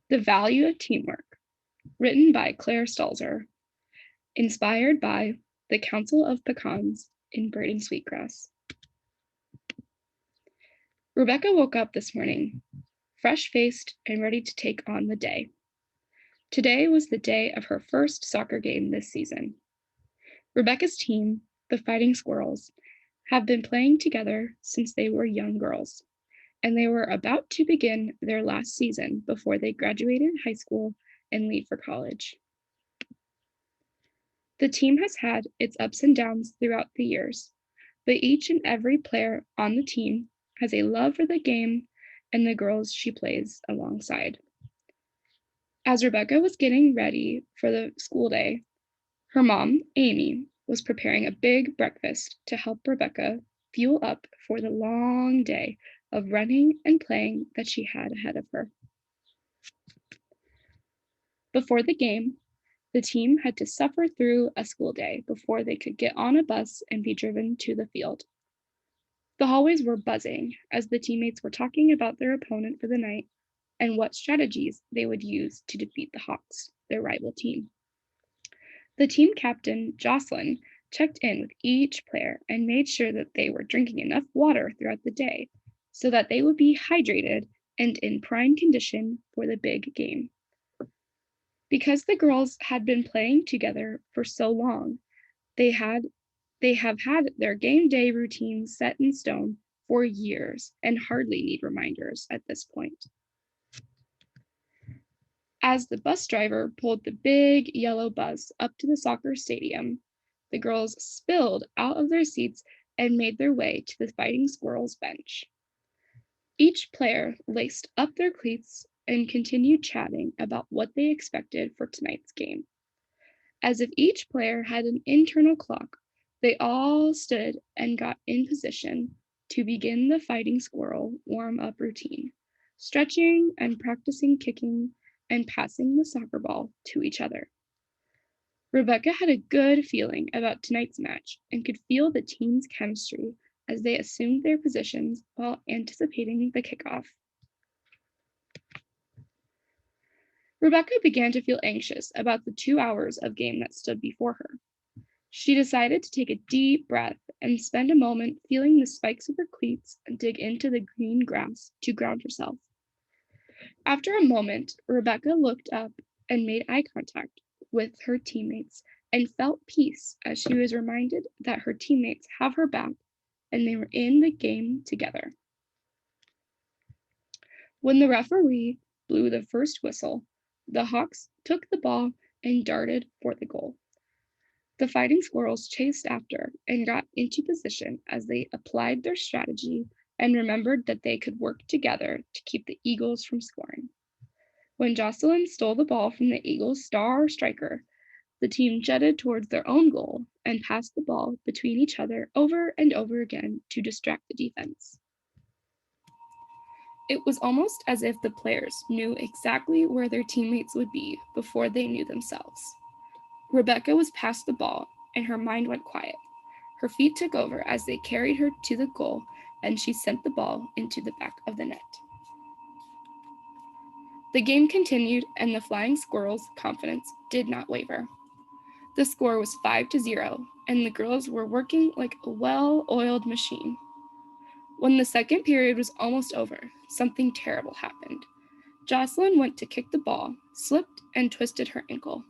The Value of Teamwork, written by Claire Stalzer, inspired by the Council of Pecans in Braiding Sweetgrass. Rebecca woke up this morning, fresh-faced and ready to take on the day. Today was the day of her first soccer game this season. Rebecca's team, the Fighting Squirrels, have been playing together since they were young girls, and they were about to begin their last season before they graduated high school and leave for college. The team has had its ups and downs throughout the years, but each and every player on the team has a love for the game and the girls she plays alongside. As Rebecca was getting ready for the school day, her mom, Amy, was preparing a big breakfast to help Rebecca fuel up for the long day of running and playing that she had ahead of her. Before the game, the team had to suffer through a school day before they could get on a bus and be driven to the field. The hallways were buzzing as the teammates were talking about their opponent for the night and what strategies they would use to defeat the Hawks, their rival team. The team captain, Jocelyn, checked in with each player and made sure that they were drinking enough water throughout the day so that they would be hydrated and in prime condition for the big game. Because the girls had been playing together for so long, they have had their game day routines set in stone for years and hardly need reminders at this point. As the bus driver pulled the big yellow bus up to the soccer stadium, the girls spilled out of their seats and made their way to the Fighting Squirrels bench. Each player laced up their cleats and continued chatting about what they expected for tonight's game. As if each player had an internal clock, they all stood and got in position to begin the Fighting Squirrel warm-up routine, stretching and practicing kicking and passing the soccer ball to each other. Rebecca had a good feeling about tonight's match and could feel the team's chemistry as they assumed their positions while anticipating the kickoff. Rebecca began to feel anxious about the 2 hours of game that stood before her. She decided to take a deep breath and spend a moment feeling the spikes of her cleats and dig into the green grass to ground herself. After a moment, Rebecca looked up and made eye contact with her teammates and felt peace as she was reminded that her teammates have her back and they were in the game together. When the referee blew the first whistle, the Hawks took the ball and darted for the goal. The Fighting Squirrels chased after and got into position as they applied their strategy and remembered that they could work together to keep the Eagles from scoring. When Jocelyn stole the ball from the Eagles' star striker, the team jetted towards their own goal and passed the ball between each other over and over again to distract the defense. It was almost as if the players knew exactly where their teammates would be before they knew themselves. Rebecca was past the ball, and her mind went quiet. Her feet took over as they carried her to the goal, and she sent the ball into the back of the net. The game continued, and the Flying Squirrels' confidence did not waver. The score was 5-0, and the girls were working like a well-oiled machine. When the second period was almost over, something terrible happened. Jocelyn went to kick the ball, slipped, and twisted her ankle.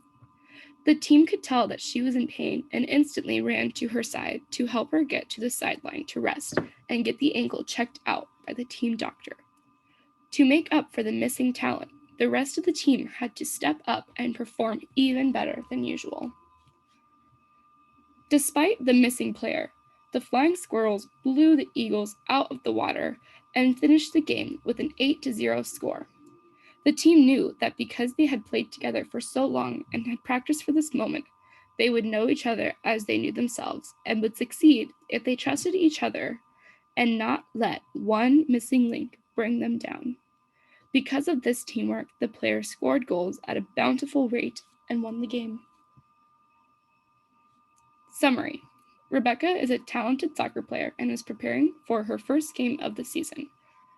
The team could tell that she was in pain and instantly ran to her side to help her get to the sideline to rest and get the ankle checked out by the team doctor. To make up for the missing talent, the rest of the team had to step up and perform even better than usual. Despite the missing player, the Flying Squirrels blew the Eagles out of the water and finished the game with an 8-0 score. The team knew that because they had played together for so long and had practiced for this moment, they would know each other as they knew themselves and would succeed if they trusted each other and not let one missing link bring them down. Because of this teamwork, the players scored goals at a bountiful rate and won the game. Summary: Rebecca is a talented soccer player and is preparing for her first game of the season.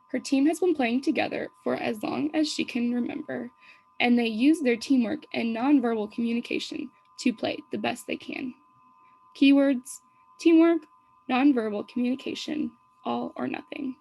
Her team has been playing together for as long as she can remember, and they use their teamwork and nonverbal communication to play the best they can. Keywords: teamwork, nonverbal communication, all or nothing.